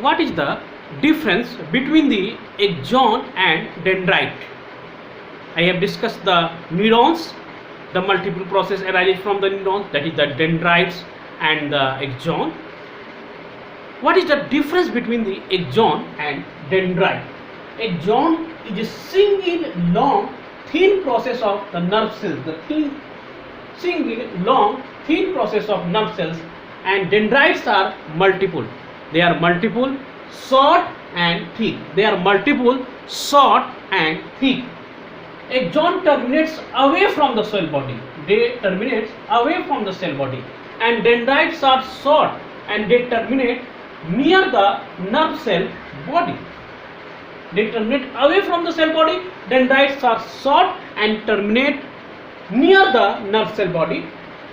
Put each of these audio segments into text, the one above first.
what is the difference between the axon and dendrite? I have discussed the neurons, the multiple process arises from the neurons, that is the dendrites and the axon. What is the difference between the axon and dendrite? Axon is a single long thin process of the nerve cells, single long thin process of nerve cells, and dendrites are multiple. They are multiple, short and thick. They are multiple, short and thick. Axon terminates away from the cell body. They terminate away from the cell body, and dendrites are short and they terminate near the nerve cell body. They terminate away from the cell body. Dendrites are short and terminate near the nerve cell body.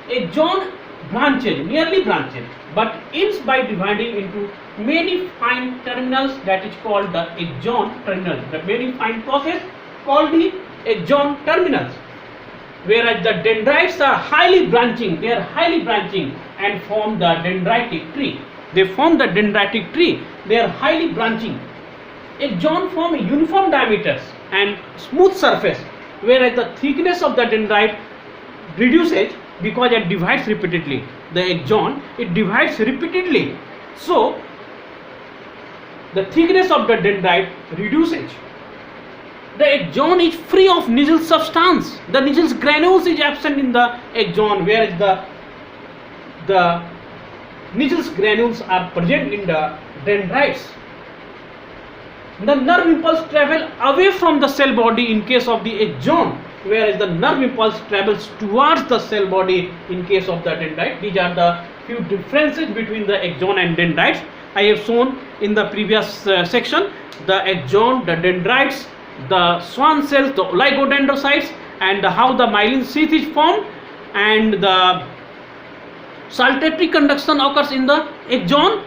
Axon branches, nearly branches, but ends by dividing into many fine terminals, that is called the axon terminals. The very fine process called the axon terminals. Whereas the dendrites are highly branching, they are highly branching and form the dendritic tree. They form the dendritic tree, they are highly branching. Axon form uniform diameters and smooth surface, whereas the thickness of the dendrite reduces because it divides repeatedly. The axon, it divides repeatedly, so the thickness of the dendrite reduces. The axon is free of Niggles substance. The Niggles granules is absent in the axon, whereas the Niggles granules are present in the dendrites. The nerve impulse travel away from the cell body in case of the axon, whereas the nerve impulse travels towards the cell body in case of the dendrite. These are the few differences between the axon and dendrites. I have shown in the previous section the axon, the dendrites, the Schwann cells, the oligodendrocytes, and how the myelin sheath is formed, and the saltatory conduction occurs in the axon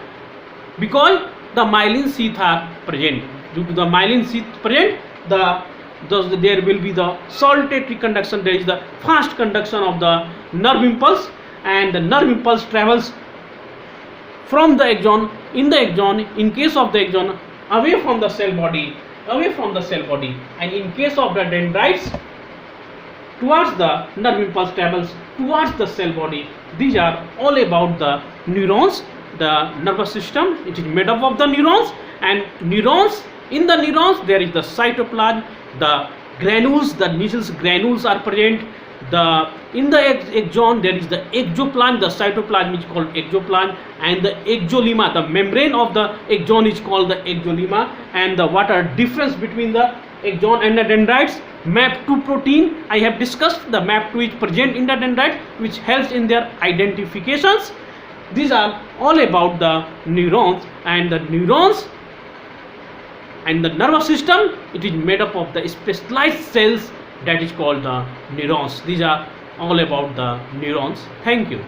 because the myelin sheath are present. Due to the myelin sheath present, there will be the saltatory conduction. There is the fast conduction of the nerve impulse, and the nerve impulse travels from the axon, in the axon, in case of the axon, away from the cell body, and in case of the dendrites, towards the nerve impulse travels towards the cell body. These are all about the neurons. The nervous system, it is made up of the neurons, and neurons, in the neurons there is the cytoplasm, the granules, the Niggles granules are present. In the axon there is the exoplasm, the cytoplasm is called exoplasm, and the exolemma, the membrane of the axon is called the exolemma. And what are difference between the axon and the dendrites? MAP2 protein, I have discussed. The MAP2 is present in the dendrites, which helps in their identifications. These are all about the neurons, and the neurons and the nervous system, it is made up of the specialized cells, that is called the neurons. These are all about the neurons. Thank you.